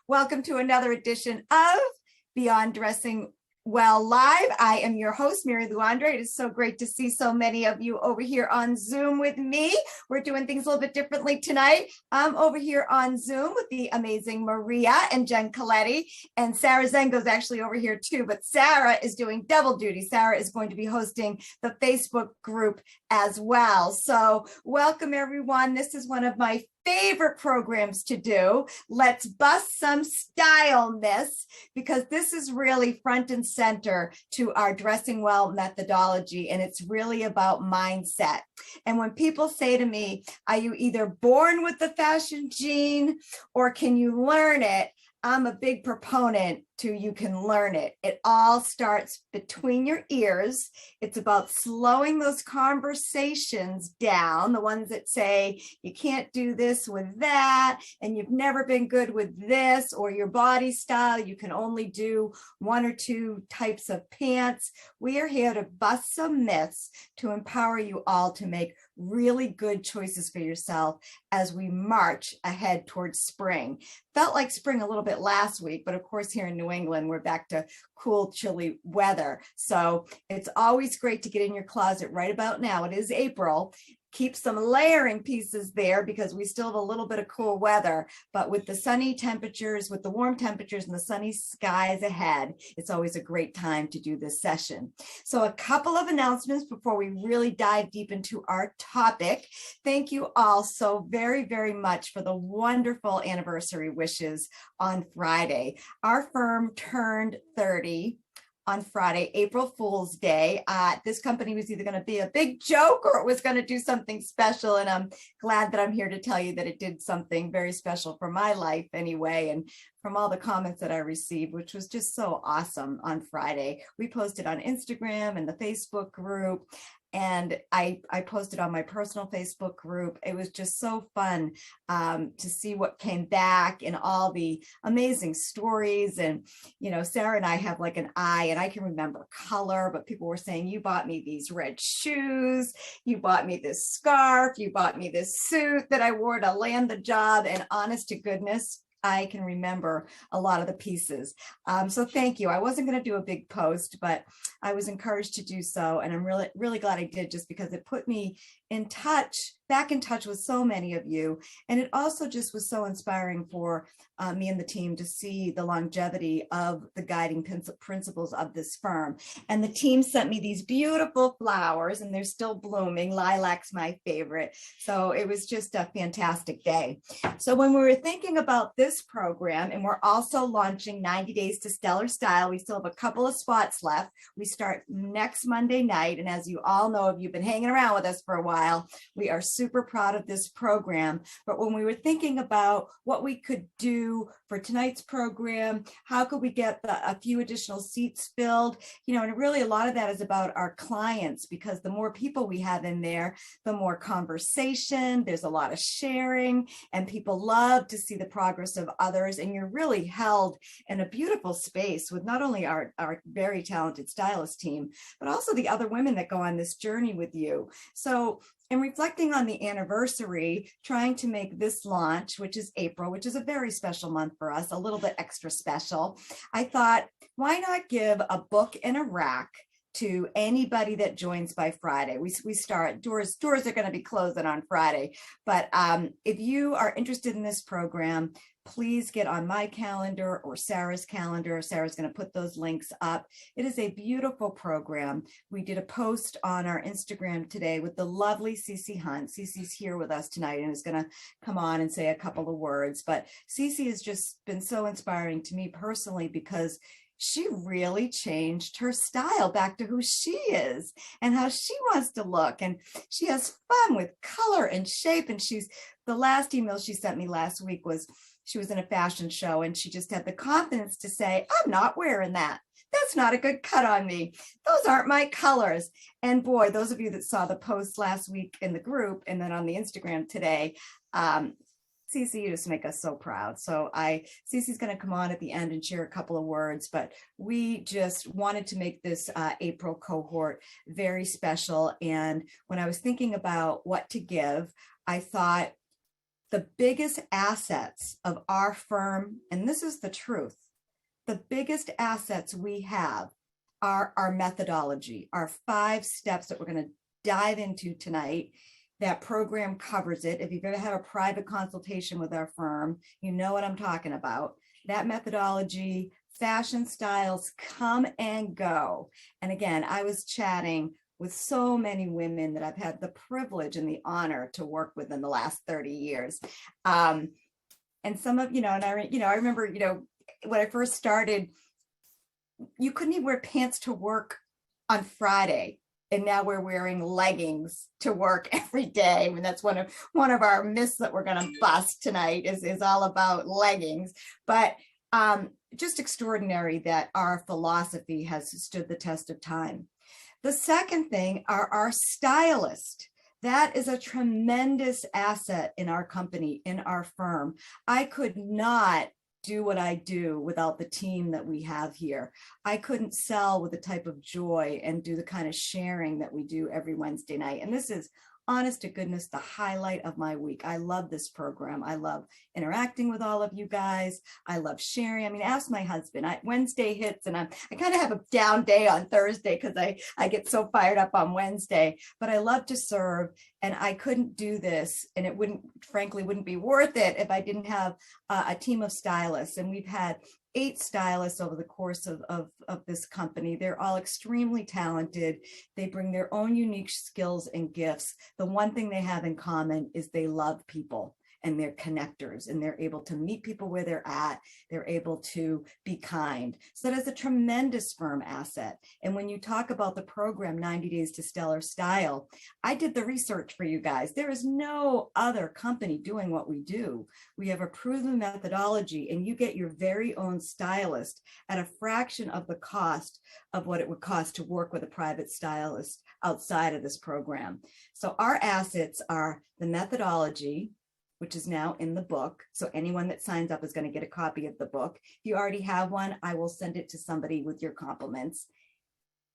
Welcome to another edition of Beyond Dressing Well Live. I am your host, Mary Lou Andre. It is so great to see so many of you over here on Zoom with me. We're doing things a little bit differently tonight. I'm over here on Zoom with the amazing Maria and Jen Coletti, and Sarah Zengo's actually over here too, but Sarah is doing double duty. Sarah is going to be hosting the Facebook group as well. So welcome everyone. This is one of my favorite programs to do. Let's bust some style myths, because this is really front and center to our dressing well methodology, and it's really about mindset. And when people say to me, are you either born with the fashion gene or can you learn it? I'm a big proponent to you can learn it. It all starts between your ears. It's about slowing those conversations down, the ones that say you can't do this with that, and you've never been good with this, or your body style, you can only do one or two types of pants. We are here to bust some myths to empower you all to make really good choices for yourself as we march ahead towards spring. Felt like spring a little bit last week, but of course here in New England, we're back to cool, chilly weather. So it's always great to get in your closet right about now. It is April. Keep some layering pieces there because we still have a little bit of cool weather, but with the sunny temperatures, with the warm temperatures and the sunny skies ahead, it's always a great time to do this session. So a couple of announcements before we really dive deep into our topic. Thank you all so very, very much for the wonderful anniversary wishes on Friday. Our firm turned 30 on Friday, April Fool's Day. This company was either going to be a big joke or it was going to do something special. And I'm glad that I'm here to tell you that it did something very special for my life anyway. And from all the comments that I received, which was just so awesome on Friday. We posted on Instagram and the Facebook group. And I posted on my personal Facebook group. It was just so fun to see what came back and all the amazing stories. And, you know, Sarah and I have like an eye, and I can remember color, but people were saying, you bought me these red shoes, you bought me this scarf, you bought me this suit that I wore to land the job. And honest to goodness, I can remember a lot of the pieces. So thank you. I wasn't going to do a big post, but I was encouraged to do so. And I'm really, really glad I did, just because it put me back in touch with so many of you. And it also just was so inspiring for me and the team to see the longevity of the guiding principles of this firm. And the team sent me these beautiful flowers, and they're still blooming. Lilac's my favorite. So it was just a fantastic day. So when we were thinking about this program, and we're also launching 90 Days to Stellar Style, we still have a couple of spots left. We start next Monday night. And as you all know, if you've been hanging around with us for a while, we are super proud of this program. But when we were thinking about what we could do for tonight's program, how could we get a few additional seats filled, you know, and really a lot of that is about our clients, because the more people we have in there, the more conversation, there's a lot of sharing, and people love to see the progress of others. And you're really held in a beautiful space with not only our very talented stylist team, but also the other women that go on this journey with you. So in reflecting on the anniversary, trying to make this launch, which is April, which is a very special month for us, a little bit extra special, I thought, why not give a book and a rack to anybody that joins by Friday. We start, doors are going to be closing on Friday. But if you are interested in this program, please get on my calendar or Sarah's calendar. Sarah's going to put those links up. It is a beautiful program. We did a post on our Instagram today with the lovely Cece Hunt. Cece's here with us tonight and is going to come on and say a couple of words. But Cece has just been so inspiring to me personally, because she really changed her style back to who she is and how she wants to look. And she has fun with color and shape. And the last email she sent me last week was, she was in a fashion show and she just had the confidence to say, I'm not wearing that. That's not a good cut on me. Those aren't my colors. And boy, those of you that saw the post last week in the group and then on the Instagram today, Cece, you just make us so proud. So Cece's going to come on at the end and share a couple of words, but we just wanted to make this April cohort very special. And when I was thinking about what to give, I thought the biggest assets of our firm, and this is the truth, the biggest assets we have are our methodology, our 5 steps that we're going to dive into tonight. That program covers it. If you've ever had a private consultation with our firm, you know what I'm talking about. That methodology, fashion styles come and go. And again, I was chatting with so many women that I've had the privilege and the honor to work with in the last 30 years. And some of, and I remember, when I first started, you couldn't even wear pants to work on Friday. And now we're wearing leggings to work every day. I mean, that's one of our myths that we're going to bust tonight is all about leggings. But just extraordinary that our philosophy has stood the test of time. The second thing are our stylists. That is a tremendous asset in our company, in our firm. I could not do what I do without the team that we have here. I couldn't sell with the type of joy and do the kind of sharing that we do every Wednesday night. And this is, honest to goodness, the highlight of my week. I love this program. I love interacting with all of you guys. I love sharing. I mean, ask my husband. Wednesday hits and I kind of have a down day on Thursday because I get so fired up on Wednesday, but I love to serve. And I couldn't do this, and it frankly wouldn't be worth it if I didn't have a team of stylists. And we've had 8 stylists over the course of this company. They're all extremely talented. They bring their own unique skills and gifts. The one thing they have in common is they love people, and they're connectors, and they're able to meet people where they're at. They're able to be kind. So that is a tremendous firm asset. And when you talk about the program, 90 Days to Stellar Style, I did the research for you guys. There is no other company doing what we do. We have a proven methodology, and you get your very own stylist at a fraction of the cost of what it would cost to work with a private stylist outside of this program. So our assets are the methodology, which is now in the book. So anyone that signs up is going to get a copy of the book. If you already have one, I will send it to somebody with your compliments.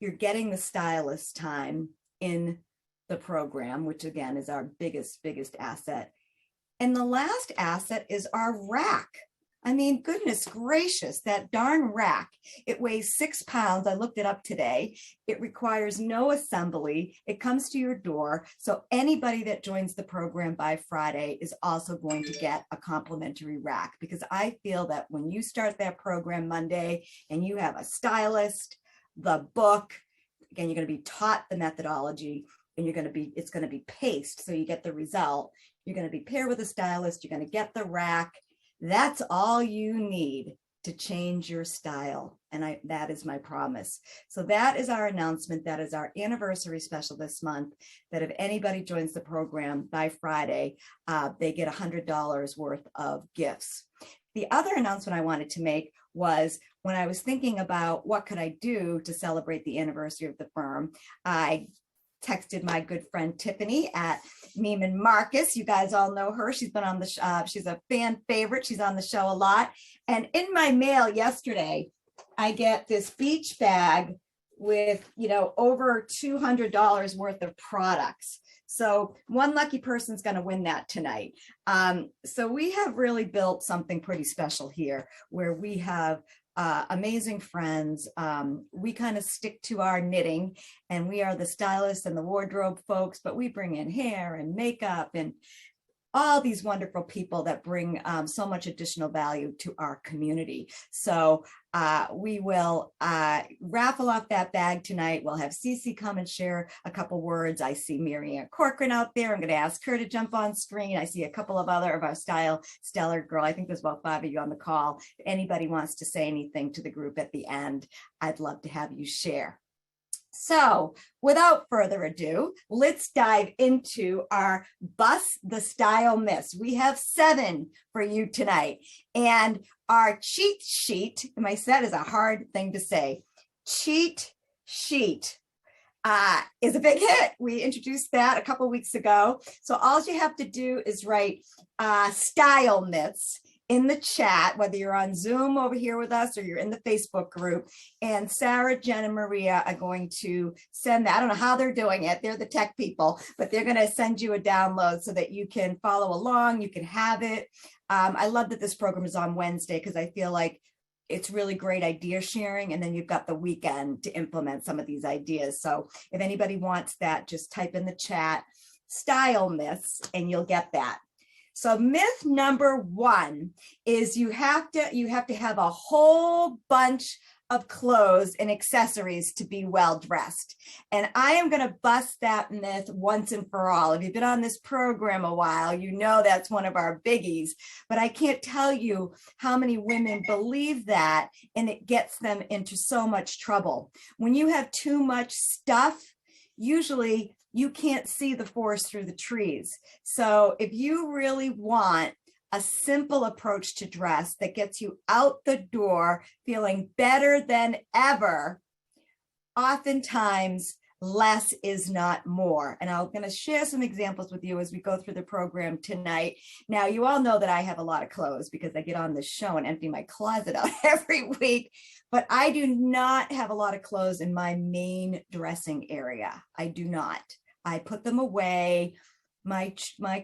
You're getting the stylist time in the program, which again is our biggest asset. And the last asset is our rack. I mean, goodness gracious, that darn rack. It weighs 6 pounds. I looked it up today. It requires no assembly. It comes to your door. So anybody that joins the program by Friday is also going to get a complimentary rack, because I feel that when you start that program Monday and you have a stylist, the book, again, you're going to be taught the methodology, and it's going to be paced. So you get the result. You're going to be paired with a stylist. You're going to get the rack. That's all you need to change your style. And that is my promise. So that is our announcement. That is our anniversary special this month, that if anybody joins the program by Friday, they get $100 worth of gifts. The other announcement I wanted to make was, when I was thinking about what could I do to celebrate the anniversary of the firm, I texted my good friend Tiffany at Neiman Marcus. You guys all know her. She's been on the she's a fan favorite. She's on the show a lot. And in my mail yesterday, I get this beach bag with, over $200 worth of products. So one lucky person's going to win that tonight. So we have really built something pretty special here, where we have amazing friends. We kind of stick to our knitting, and we are the stylists and the wardrobe folks, but we bring in hair and makeup and all these wonderful people that bring so much additional value to our community. So we will raffle off that bag tonight. We'll have Cece come and share a couple words. I see Marianne Corcoran out there. I'm going to ask her to jump on screen. I see a couple of other of our stellar girl. I think there's about 5 of you on the call. If anybody wants to say anything to the group at the end, I'd love to have you share. So without further ado, let's dive into our Bust the Style Myths. We have 7 for you tonight. And our cheat sheet, and my set is a hard thing to say, cheat sheet is a big hit. We introduced that a couple weeks ago. So all you have to do is write style myths, in the chat, whether you're on Zoom over here with us or you're in the Facebook group. And Sarah, Jen, and Maria are going to send that. I don't know how they're doing it. They're the tech people, but they're going to send you a download so that you can follow along. You can have it. I love that this program is on Wednesday because I feel like it's really great idea sharing. And then you've got the weekend to implement some of these ideas. So if anybody wants that, just type in the chat style myths and you'll get that. So myth number 1 is you have to have a whole bunch of clothes and accessories to be well dressed. And I am going to bust that myth once and for all. If you've been on this program a while, you know that's one of our biggies, but I can't tell you how many women believe that, and it gets them into so much trouble. When you have too much stuff, usually you can't see the forest through the trees. So if you really want a simple approach to dress that gets you out the door feeling better than ever, oftentimes less is not more. And I'm going to share some examples with you as we go through the program tonight. Now, you all know that I have a lot of clothes because I get on this show and empty my closet out every week, but I do not have a lot of clothes in my main dressing area. I do not. I put them away. My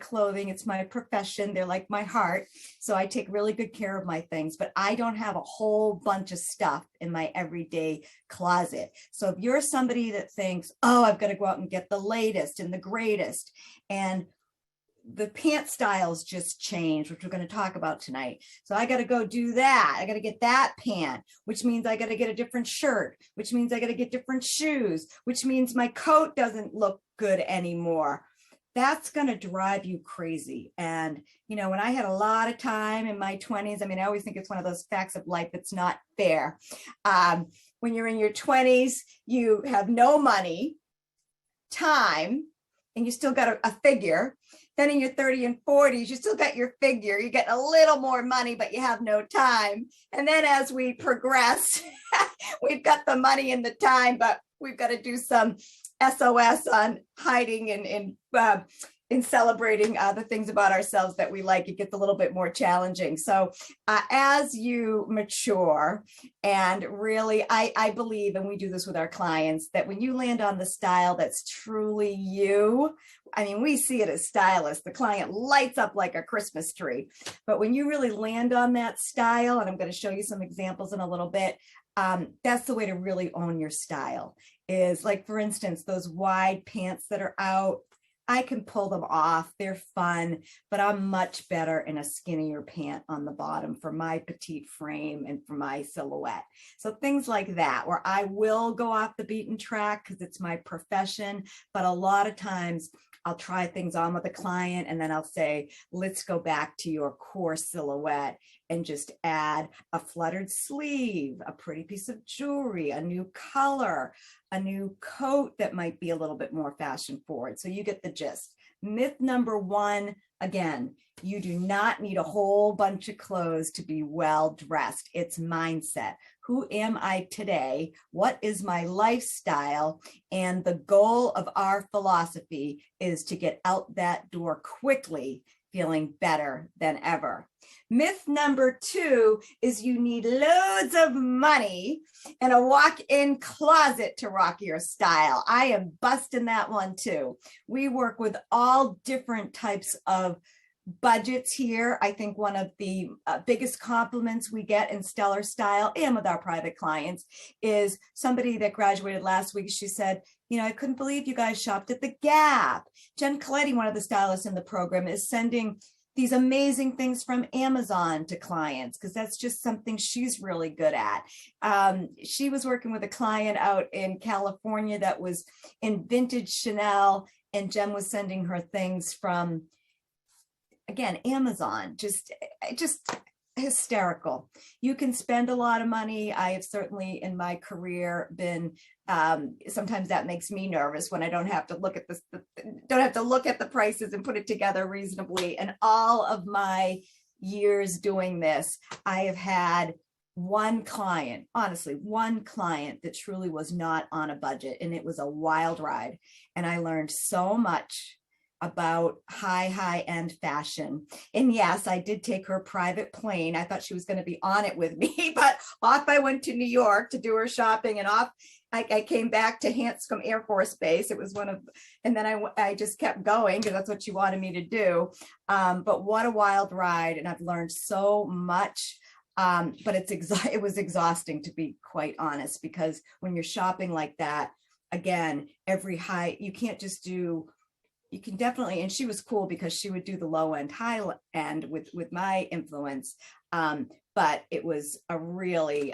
clothing, it's my profession. They're like my heart. So I take really good care of my things, but I don't have a whole bunch of stuff in my everyday closet. So if you're somebody that thinks, oh, I've got to go out and get the latest and the greatest, and the pant styles just changed, which we're going to talk about tonight. So I got to go do that. I got to get that pant, which means I got to get a different shirt, which means I got to get different shoes, which means my coat doesn't look good anymore. That's going to drive you crazy. And, you know, when I had a lot of time in my 20s, I mean, I always think it's one of those facts of life that's not fair. When you're in your 20s, you have no money, time, and you still got a figure. Then in your 30s and 40s, you still got your figure. You get a little more money, but you have no time. And then as we progress, we've got the money and the time, but we've got to do some SOS on hiding and in celebrating the things about ourselves that we like. It gets a little bit more challenging. So as you mature, and really, I believe, and we do this with our clients, that when you land on the style that's truly you, I mean, we see it as stylists, the client lights up like a Christmas tree. But when you really land on that style, and I'm going to show you some examples in a little bit, that's the way to really own your style. Is like, for instance, those wide pants that are out, I can pull them off. They're fun, but I'm much better in a skinnier pant on the bottom for my petite frame and for my silhouette. So things like that, where I will go off the beaten track because it's my profession, but a lot of times I'll try things on with a client and then I'll say, let's go back to your core silhouette and just add a fluttered sleeve, a pretty piece of jewelry, a new color, a new coat that might be a little bit more fashion forward. So you get the gist. Myth number 1, again, you do not need a whole bunch of clothes to be well dressed. It's mindset. Who am I today? What is my lifestyle? And the goal of our philosophy is to get out that door quickly, feeling better than ever. Myth number 2 is you need loads of money and a walk-in closet to rock your style. I am busting that one too. We work with all different types of budgets here. I think one of the biggest compliments we get in Stellar Style and with our private clients is somebody that graduated last week. She said, you know, I couldn't believe you guys shopped at the Gap. Jen Coletti, one of the stylists in the program, is sending these amazing things from Amazon to clients because that's just something she's really good at. She was working with a client out in California that was in vintage Chanel, and Jen was sending her things from, again, Amazon. Just hysterical. You can spend a lot of money. I have certainly in my career been, sometimes that makes me nervous when I don't have to look at this, don't have to look at the prices and put it together reasonably. And all of my years doing this, I have had one client, honestly, one client that truly was not on a budget, and it was a wild ride. And I learned so much about high-end fashion. And yes, I did take her private plane. I thought she was going to be on it with me, but off I went to New York to do her shopping, and off I came back to Hanscom Air Force Base. It was and then I just kept going because that's what she wanted me to do. But what a wild ride. And I've learned so much. But it was exhausting, to be quite honest, because when you're shopping like that, again, you can't just do, you can definitely, and she was cool because she would do the low end, high end with my influence. But it was a really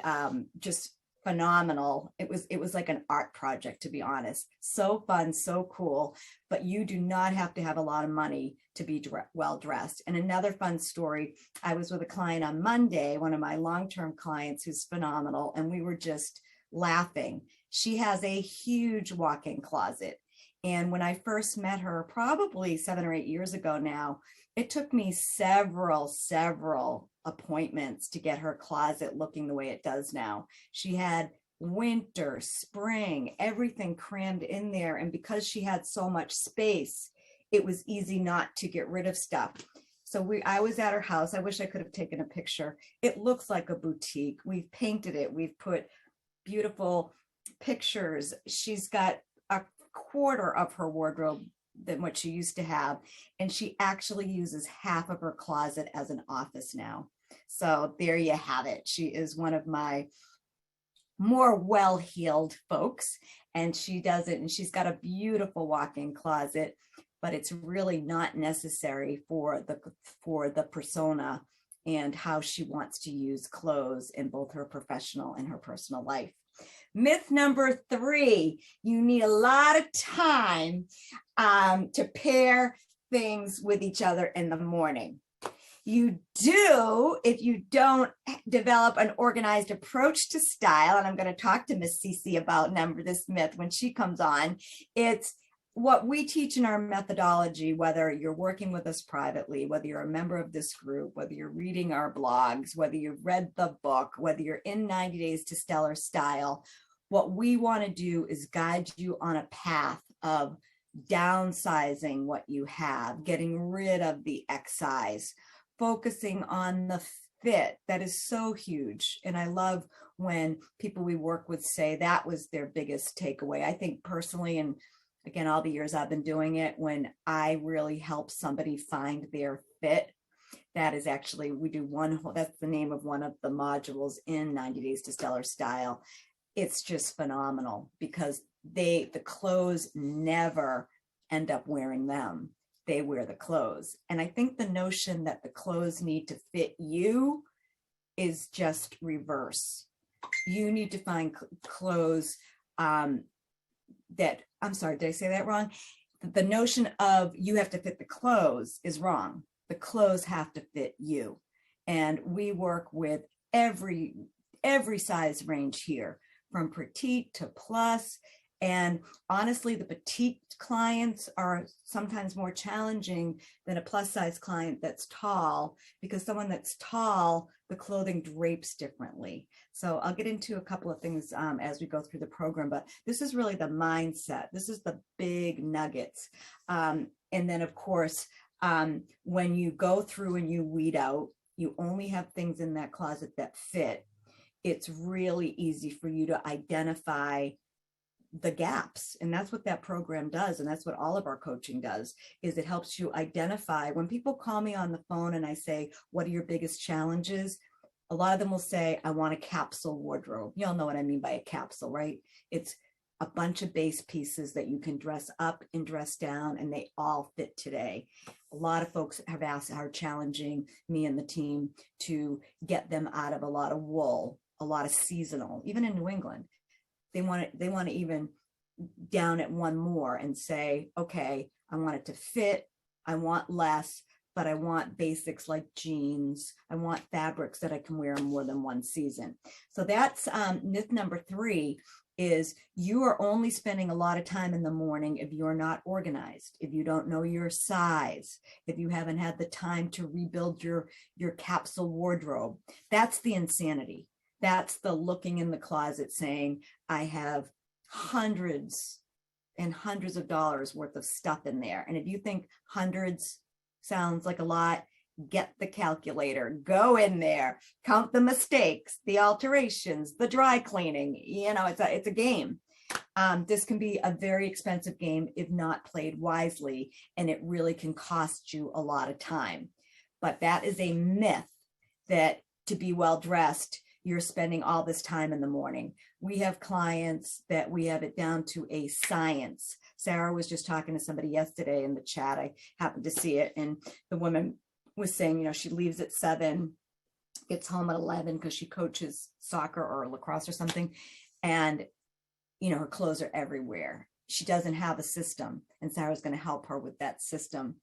just phenomenal. It was like an art project, to be honest. So fun, so cool. But you do not have to have a lot of money to be well dressed. And another fun story, I was with a client on Monday, one of my long-term clients who's phenomenal, and we were just laughing. She has a huge walk-in closet. And when I first met her, probably 7 or 8 years ago now, it took me several appointments to get her closet looking the way it does now. She had winter, spring, everything crammed in there. And because she had so much space, it was easy not to get rid of stuff. So I was at her house. I wish I could have taken a picture. It looks like a boutique. We've painted it. We've put beautiful pictures. She's got a quarter of her wardrobe than what she used to have. And she actually uses half of her closet as an office now. So there you have it. She is one of my more well-heeled folks, and she does it. And she's got a beautiful walk-in closet, but it's really not necessary for the persona and how she wants to use clothes in both her professional and her personal life. Myth number 3, you need a lot of time to pair things with each other in the morning. You do if you don't develop an organized approach to style. And I'm going to talk to Miss Cece about this myth when she comes on. It's what we teach in our methodology, whether you're working with us privately, whether you're a member of this group, whether you're reading our blogs, whether you've read the book, whether you're in 90 Days to Stellar Style. What we want to do is guide you on a path of downsizing what you have, getting rid of the excise, focusing on the fit. That is so huge. And I love when people we work with say that was their biggest takeaway. I think personally, and again, all the years I've been doing it, when I really help somebody find their fit, that is actually, we do that's the name of one of the modules in 90 Days to Stellar Style. It's just phenomenal because the clothes never end up wearing them. They wear the clothes. And I think the notion that the clothes need to fit you is just reverse. You need to find clothes that, I'm sorry, did I say that wrong? The notion of you have to fit the clothes is wrong. The clothes have to fit you. And we work with every size range here, from petite to plus. And honestly, the petite clients are sometimes more challenging than a plus size client that's tall, because someone that's tall, the clothing drapes differently. So I'll get into a couple of things as we go through the program, but this is really the mindset. This is the big nuggets. And then of course, when you go through and you weed out, you only have things in that closet that fit. It's really easy for you to identify the gaps. And that's what that program does. And that's what all of our coaching does, is it helps you identify. When people call me on the phone and I say, what are your biggest challenges? A lot of them will say, I want a capsule wardrobe. You all know what I mean by a capsule, right? It's a bunch of base pieces that you can dress up and dress down, and they all fit today. A lot of folks are challenging me and the team to get them out of a lot of wool, a lot of seasonal, even in New England. They want to even down it one more and say, okay, I want it to fit. I want less, but I want basics like jeans. I want fabrics that I can wear more than one season. So that's myth number 3, is you are only spending a lot of time in the morning if you're not organized, if you don't know your size, if you haven't had the time to rebuild your capsule wardrobe. That's the insanity. That's the looking in the closet saying, I have hundreds and hundreds of dollars worth of stuff in there. And if you think hundreds sounds like a lot, get the calculator, go in there, count the mistakes, the alterations, the dry cleaning. You know, it's a game. This can be a very expensive game if not played wisely, and it really can cost you a lot of time. But that is a myth, that to be well dressed, you're spending all this time in the morning. We have clients that we have it down to a science. Sarah was just talking to somebody yesterday in the chat. I happened to see it, and the woman was saying, you know, she leaves at 7, gets home at 11 because she coaches soccer or lacrosse or something. And, you know, her clothes are everywhere. She doesn't have a system, and Sarah's going to help her with that system.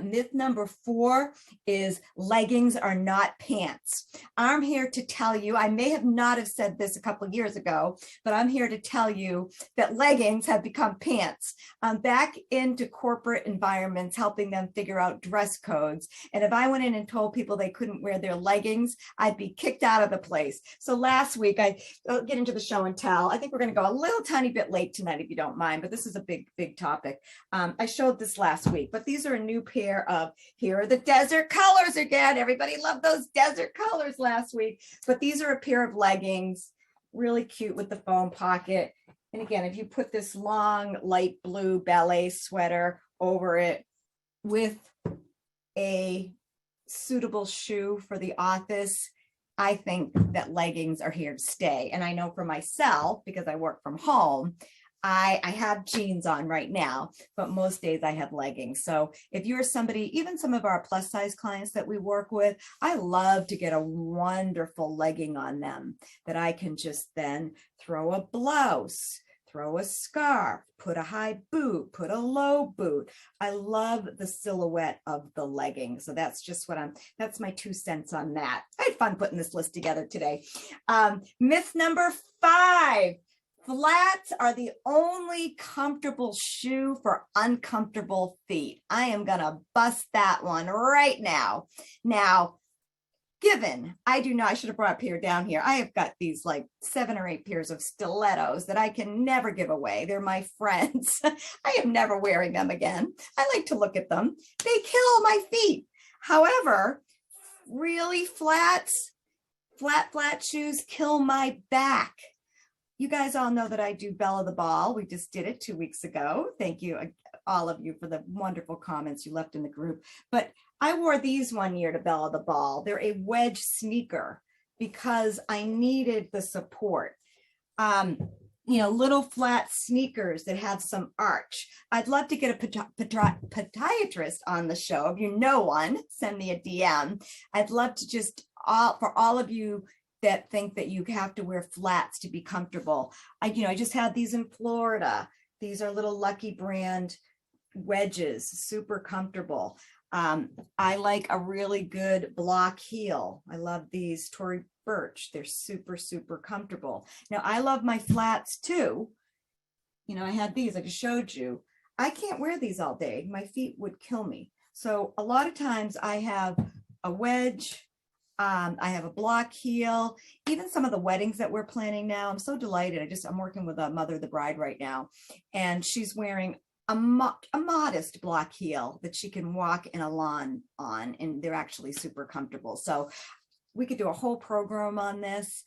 Myth number 4 is leggings are not pants. I'm here to tell you, I may have not have said this a couple of years ago, but I'm here to tell you that leggings have become pants. I'm back into corporate environments, helping them figure out dress codes. And if I went in and told people they couldn't wear their leggings, I'd be kicked out of the place. So last week, I'll get into the show and tell. I think we're going to go a little tiny bit late tonight, if you don't mind, but this is a big, big topic. I showed this last week, but these are a new pair of, here are the desert colors again. Everybody loved those desert colors last week, but these are a pair of leggings, really cute with the foam pocket. And again, if you put this long light blue ballet sweater over it with a suitable shoe for the office, I think that leggings are here to stay. And I know for myself, because I work from home, I have jeans on right now, but most days I have leggings. So if you're somebody, even some of our plus size clients that we work with, I love to get a wonderful legging on them that I can just then throw a blouse, throw a scarf, put a high boot, put a low boot. I love the silhouette of the legging. So that's just that's my 2 cents on that. I had fun putting this list together today. Myth number 5. Flats are the only comfortable shoe for uncomfortable feet. I am going to bust that one right now. Now, given I should have brought a pair down here. I have got these like 7 or 8 pairs of stilettos that I can never give away. They're my friends. I am never wearing them again. I like to look at them. They kill my feet. However, really flat shoes kill my back. You guys all know that I do Bella the Ball. We just did it 2 weeks ago. Thank you, all of you, for the wonderful comments you left in the group. But I wore these one year to Bella the Ball. They're a wedge sneaker because I needed the support. You know, little flat sneakers that have some arch. I'd love to get a podiatrist on the show. If you know one, send me a DM. I'd love to just, for all of you that think that you have to wear flats to be comfortable. I just had these in Florida. These are little Lucky Brand wedges, super comfortable. I like a really good block heel. I love these Tory Burch. They're super, super comfortable. Now, I love my flats too. You know, I had these, I just showed you. I can't wear these all day. My feet would kill me. So a lot of times I have a wedge, I have a block heel. Even some of the weddings that we're planning now, I'm so delighted. I'm working with a mother of the bride right now, and she's wearing a modest block heel that she can walk in a lawn on, and they're actually super comfortable. So we could do a whole program on this.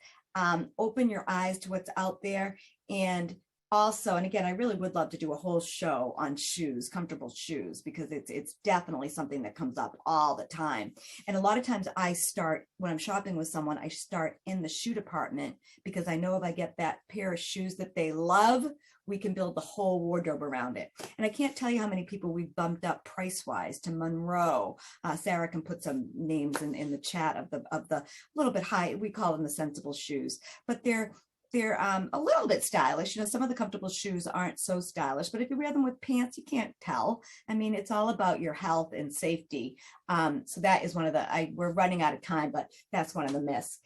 Open your eyes to what's out there. And also, and again, I really would love to do a whole show on shoes, comfortable shoes, because it's definitely something that comes up all the time. And a lot of times when I'm shopping with someone, I start in the shoe department, because I know if I get that pair of shoes that they love, we can build the whole wardrobe around it. And I can't tell you how many people we've bumped up price-wise to Monroe. Sarah can put some names in the chat of the little bit high, we call them the sensible shoes, but they're a little bit stylish. You know, some of the comfortable shoes aren't so stylish, but if you wear them with pants, you can't tell. I mean, it's all about your health and safety. So that is one of we're running out of time, but that's one of the myths.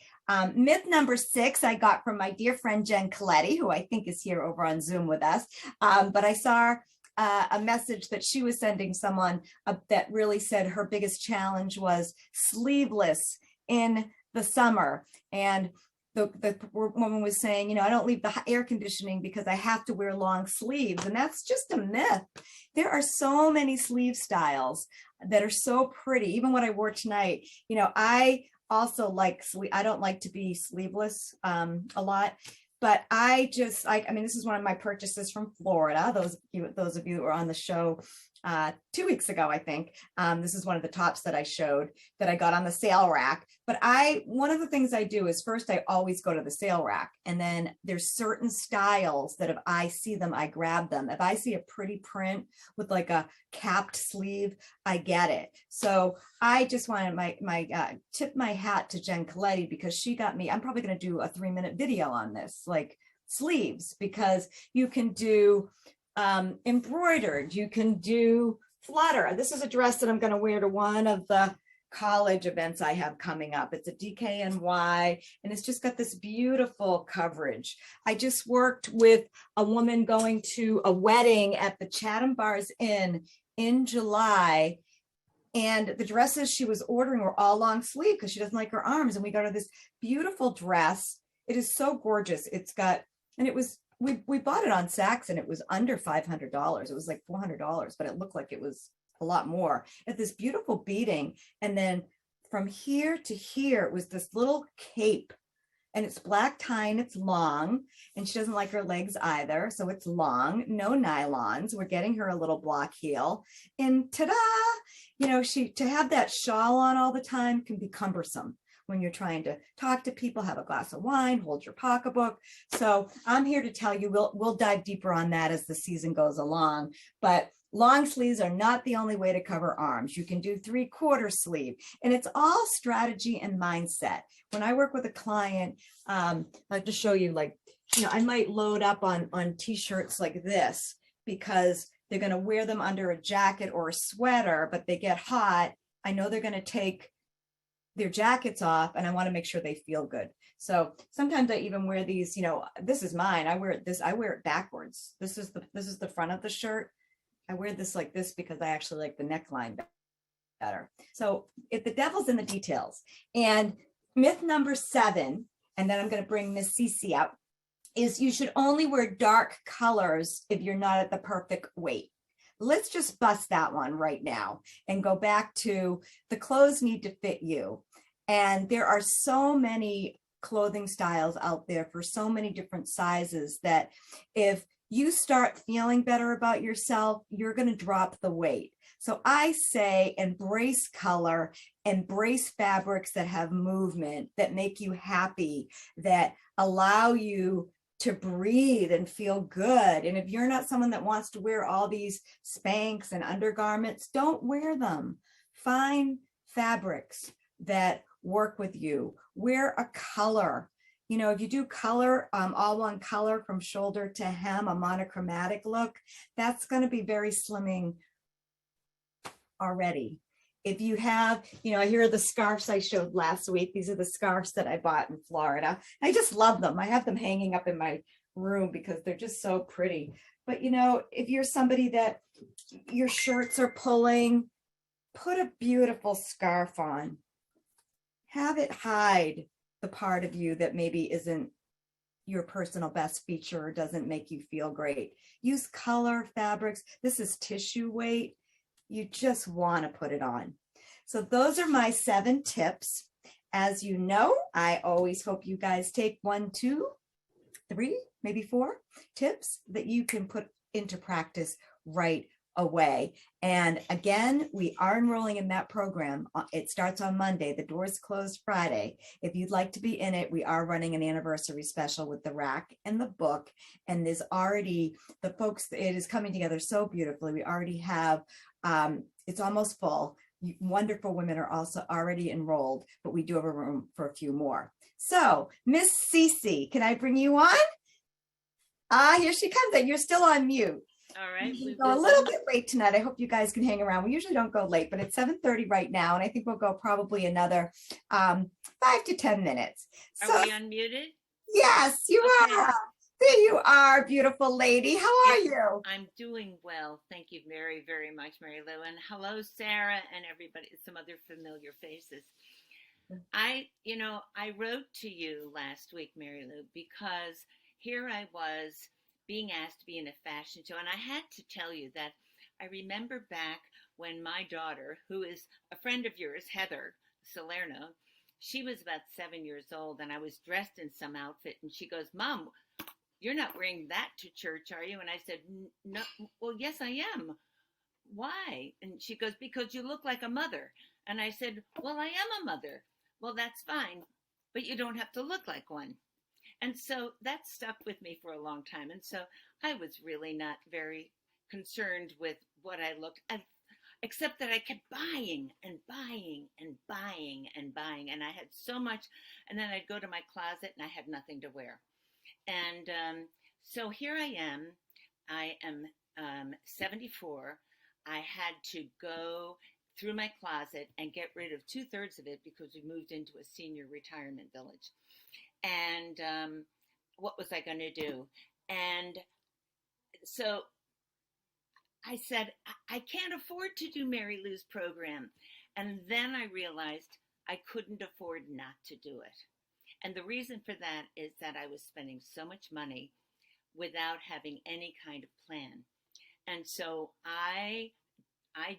Myth number 6, I got from my dear friend, Jen Coletti, who I think is here over on Zoom with us. But I saw a message that she was sending someone that really said her biggest challenge was sleeveless in the summer. And the woman was saying, I don't leave the air conditioning because I have to wear long sleeves. And that's just a myth. There are so many sleeve styles that are so pretty. Even what I wore tonight, I also like I don't like to be sleeveless a lot. But I mean, this is one of my purchases from Florida. Those of you who were on the show 2 weeks ago, I think. This is one of the tops that I showed that I got on the sale rack. But one of the things I do is first, I always go to the sale rack. And then there's certain styles that if I see them, I grab them. If I see a pretty print with like a capped sleeve, I get it. So I just wanted my tip my hat to Jen Coletti because she got me. I'm probably going to do a 3-minute video on this, like sleeves, because you can do embroidered, you can do flutter. This is a dress that I'm going to wear to one of the college events I have coming up. It's a DKNY, and it's just got this beautiful coverage. I just worked with a woman going to a wedding at the Chatham Bars Inn in July, and the dresses she was ordering were all long sleeve because she doesn't like her arms, and we got her this beautiful dress. It is so gorgeous. It's got, and it was, we bought it on Saks and it was under $500. It was like $400, but it looked like it was a lot more. At this beautiful beading. And then from here to here, it was this little cape, and it's black tie and it's long, and she doesn't like her legs either. So it's long, no nylons. We're getting her a little block heel, and ta-da, to have that shawl on all the time can be cumbersome when you're trying to talk to people, have a glass of wine, hold your pocketbook. So I'm here to tell you, we'll dive deeper on that as the season goes along. But long sleeves are not the only way to cover arms. You can do 3/4 sleeve, and it's all strategy and mindset. When I work with a client, I like to show you, I might load up on t-shirts like this because they're going to wear them under a jacket or a sweater, but they get hot. I know they're going to take their jackets off, and I want to make sure they feel good. So sometimes I even wear these, this is mine. I wear it backwards. This is the front of the shirt. I wear this like this because I actually like the neckline better. So if the devil's in the details. And myth number 7, and then I'm going to bring Miss Cece out, is you should only wear dark colors if you're not at the perfect weight. Let's just bust that one right now and go back to the clothes need to fit you. And there are so many clothing styles out there for so many different sizes that if you start feeling better about yourself, you're going to drop the weight. So I say embrace color, embrace fabrics that have movement, that make you happy, that allow you to breathe and feel good. And if you're not someone that wants to wear all these Spanx and undergarments, don't wear them. Find fabrics that work with you. Wear a color. If you do color, all one color from shoulder to hem, a monochromatic look, that's going to be very slimming already. If you have, here are the scarves I showed last week. These are the scarves that I bought in Florida. I just love them. I have them hanging up in my room because they're just so pretty. But, if you're somebody that your shirts are pulling, put a beautiful scarf on. Have it hide the part of you that maybe isn't your personal best feature or doesn't make you feel great. Use color, fabrics. This is tissue weight. You just want to put it on. So those are my 7 tips. As you know, I always hope you guys take 1, 2, 3, maybe 4 tips that you can put into practice right away. And again, we are enrolling in that program. It starts on Monday. The doors close Friday. If you'd like to be in it, we are running an anniversary special with the rack and the book. And there's already the folks, it is coming together so beautifully. We already have, it's almost full. Wonderful women are also already enrolled, but we do have a room for a few more. So Miss Cece, can I bring you on? Here she comes. You're still on mute. All right. We go a little bit late tonight. I hope you guys can hang around. We usually don't go late, but it's 7:30 right now, and I think we'll go probably another 5 to 10 minutes. So, are we unmuted? Yes, you are. There you are, beautiful lady. How are you? I'm doing well. Thank you very much, Mary Lou. And hello, Sarah, and everybody, some other familiar faces. I wrote to you last week, Mary Lou, because here I was being asked to be in a fashion show. And I had to tell you that I remember back when my daughter, who is a friend of yours, Heather Salerno, she was about 7 years old, and I was dressed in some outfit. And she goes, Mom, you're not wearing that to church, are you? And I said, No, well, yes, I am. Why? And she goes, because you look like a mother. And I said, well, I am a mother. Well, that's fine, but you don't have to look like one. And so that stuck with me for a long time. And so I was really not very concerned with what I looked, except that I kept buying and buying and buying and buying. And I had so much. And then I'd go to my closet and I had nothing to wear. And so here I am. I am 74. I had to go through my closet and get rid of 2/3 of it because we moved into a senior retirement village. And what was I going to do? And so I said, I can't afford to do Mary Lou's program. And then I realized I couldn't afford not to do it. And the reason for that is that I was spending so much money without having any kind of plan. And so I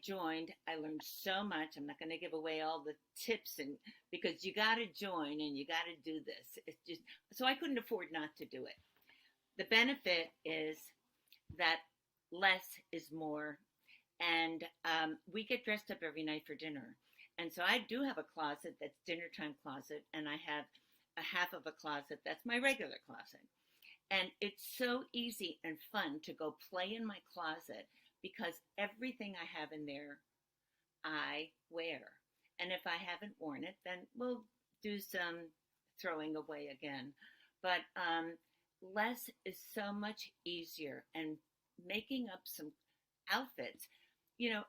joined. I learned so much. I'm not going to give away all the tips, and because you got to join and you got to do this. It's just so I couldn't afford not to do it. The benefit is that less is more, and we get dressed up every night for dinner. And so I do have a closet that's dinner time closet, and I have a half of a closet that's my regular closet. And it's so easy and fun to go play in my closet because everything I have in there, I wear. And if I haven't worn it, then we'll do some throwing away again. But less is so much easier. And making up some outfits,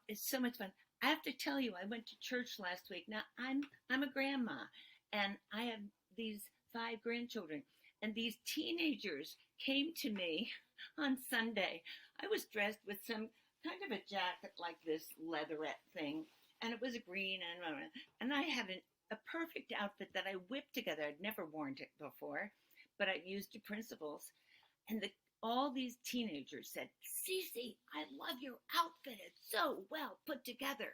is so much fun. I have to tell you, I went to church last week. Now I'm a grandma, and I have these 5 grandchildren, and these teenagers came to me on Sunday. I was dressed with some kind of a jacket like this leatherette thing, and it was green, and I had a perfect outfit that I whipped together. I'd never worn it before, but I used the principles. And all these teenagers said, Cece, I love your outfit. It's so well put together.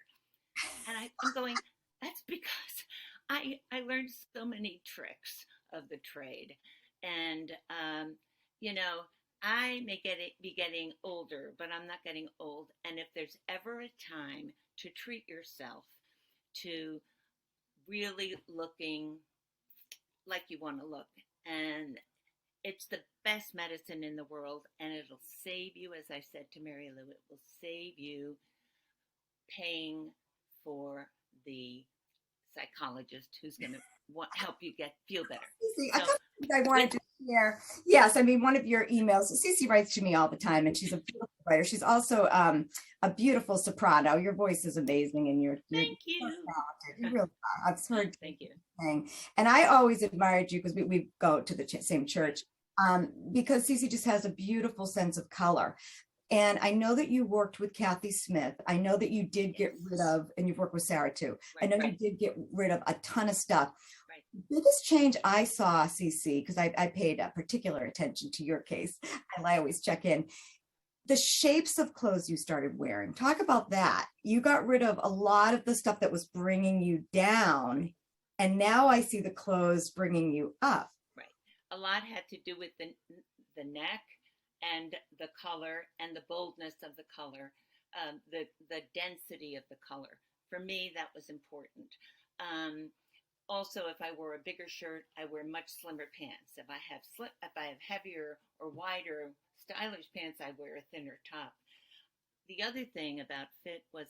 And I'm going, that's because I learned so many tricks of the trade. And, you know, I may be getting older, but I'm not getting old. And if there's ever a time to treat yourself to really looking like you want to look, and it's the best medicine in the world, and it'll save you, as I said to Mary Lou, it will save you paying for the psychologist who's going to help you feel better. See, a couple things I wanted to share. Yes, I mean, one of your emails, Cece writes to me all the time, and she's a beautiful writer. She's also a beautiful soprano. Your voice is amazing, and you're thank you. So talented. You really are. I've heard thank you. And I always admired you because we go to the same church, because Cece just has a beautiful sense of color. And I know that you worked with Kathy Smith. I know that you did get rid of, and you've worked with Sarah too. Right, I know you did get rid of a ton of stuff. Right. The biggest change I saw, Cece, because I paid particular attention to your case, and I always check in, the shapes of clothes you started wearing. Talk about that. You got rid of a lot of the stuff that was bringing you down, and now I see the clothes bringing you up. Right. A lot had to do with the neck and the color and the boldness of the color, the density of the color. For me, that was important. Also, if I wore a bigger shirt, I wear much slimmer pants. If I have heavier or wider, stylish pants, I wear a thinner top. The other thing about fit was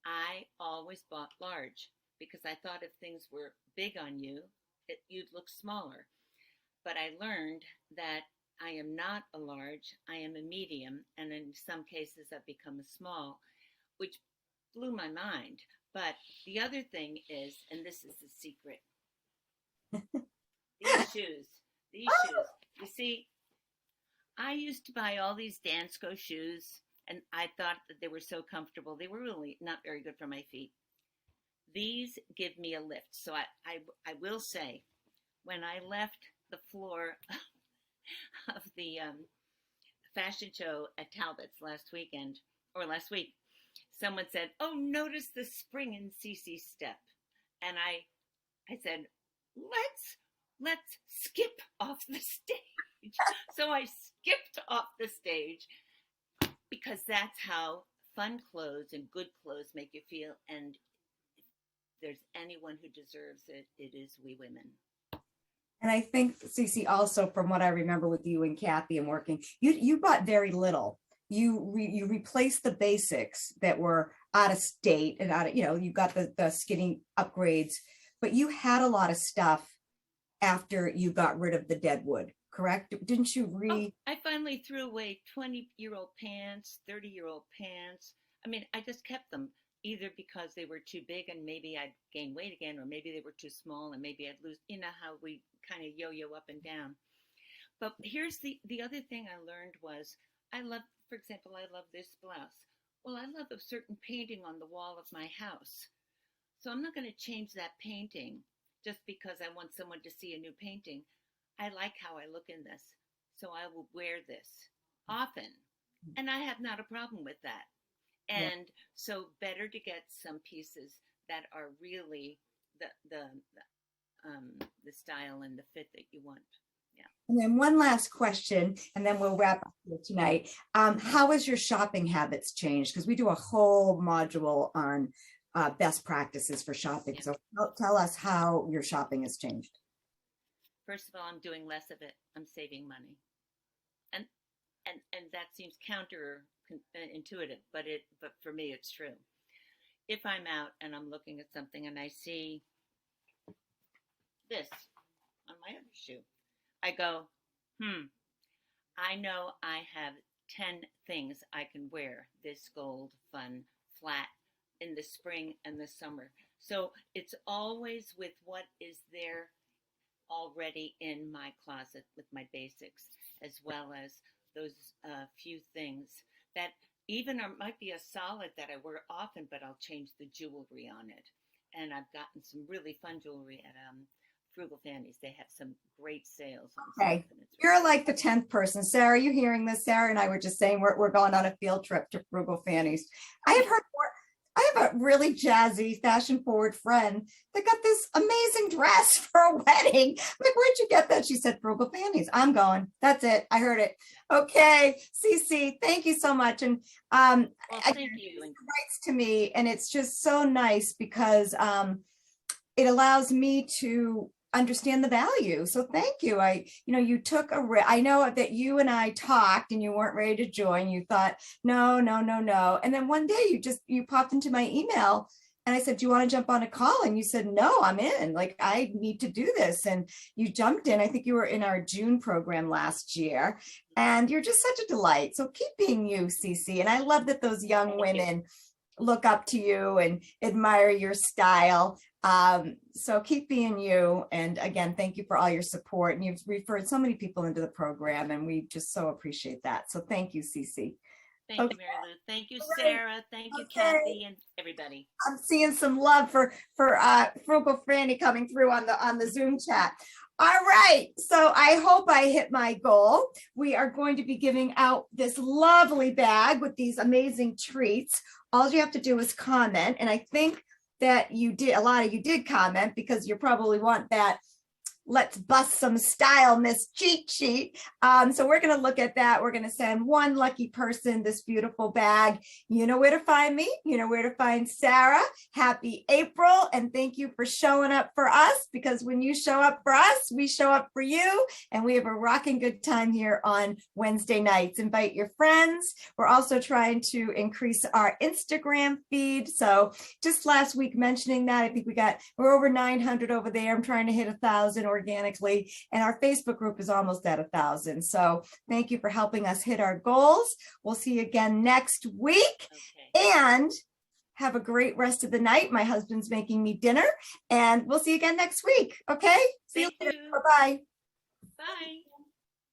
I always bought large because I thought if things were big on you, you'd look smaller. But I learned that I am not a large, I am a medium, and in some cases I've become a small, which blew my mind. But the other thing is, and this is the secret, these shoes, you see, I used to buy all these Dansko shoes, and I thought that they were so comfortable. They were really not very good for my feet. these give me a lift. So I will say, when I left the floor of the fashion show at Talbot's last week, someone said, "Oh, notice the spring in Cece's step," and I said, "Let's skip off the stage." So I skipped off the stage because that's how fun clothes and good clothes make you feel. And if there's anyone who deserves it, it is we women. And I think, Cece, also from what I remember with you and Kathy and working, you bought very little. You replaced the basics that were out of state and out of, you got the skinny upgrades, but you had a lot of stuff after you got rid of the dead wood, correct? Didn't you I finally threw away 20-year-old pants, 30-year-old pants. I mean, I just kept them either because they were too big and maybe I'd gain weight again, or maybe they were too small and maybe I'd lose, how we kind of yo-yo up and down. But here's the other thing I learned was, for example, I love this blouse. Well, I love a certain painting on the wall of my house. So I'm not going to change that painting just because I want someone to see a new painting. I like how I look in this, so I will wear this often. And I have not a problem with that. And so better to get some pieces that are really the style and the fit that you want. Yeah. And then one last question, and then we'll wrap up here tonight. How has your shopping habits changed? Because we do a whole module on best practices for shopping. Yeah. So tell us how your shopping has changed. First of all, I'm doing less of it. I'm saving money. And that seems counterintuitive, but for me it's true. If I'm out and I'm looking at something and I see this on my other shoe, I go, I know I have 10 things I can wear this gold, fun, flat in the spring and the summer. So it's always with what is there already in my closet with my basics, as well as those few things that even might be a solid that I wear often, but I'll change the jewelry on it. And I've gotten some really fun jewelry at Frugal Fanny's. They have some great sales on okay. You're like the 10th person. Sarah, are you hearing this? Sarah and I were just saying we're going on a field trip to Frugal Fanny's. I have a really jazzy, fashion-forward friend that got this amazing dress for a wedding. I'm like, where'd you get that? She said, Frugal Fanny's. I'm going. That's it. I heard it. Okay, Cece, thank you so much. And well, thank you. It writes to me, and it's just so nice because it allows me to understand the value. So thank you. You took I know that you and I talked and you weren't ready to join. You thought, no. And then one day you popped into my email and I said, do you want to jump on a call? And you said, no, I'm in. Like, I need to do this. And you jumped in. I think you were in our June program last year and you're just such a delight. So keep being you, Cece. And I love that those young women look up to you and admire your style. So keep being you. And again, thank you for all your support. And you've referred so many people into the program and we just so appreciate that. So thank you, Cece. Thank you, Mary Lou. Thank you, Sarah. Thank you, Kathy, and everybody. I'm seeing some love for Frugal Franny coming through on the Zoom chat. All right, so I hope I hit my goal. We are going to be giving out this lovely bag with these amazing treats. All you have to do is comment, and I think that a lot of you did comment because you probably want that let's bust some style, Miss Cheat Sheet. So we're going to look at that. We're going to send one lucky person this beautiful bag. You know where to find me. You know where to find Sarah. Happy April. And thank you for showing up for us, because when you show up for us, we show up for you. And we have a rocking good time here on Wednesday nights. Invite your friends. We're also trying to increase our Instagram feed. So just last week mentioning that, I think we're over 900 over there. I'm trying to hit 1,000 organically, and our Facebook group is almost at 1,000. So thank you for helping us hit our goals. We'll see you again next week. Okay. And have a great rest of the night. My husband's making me dinner, and we'll see you again next week. Okay. See you later. Bye-bye. Bye.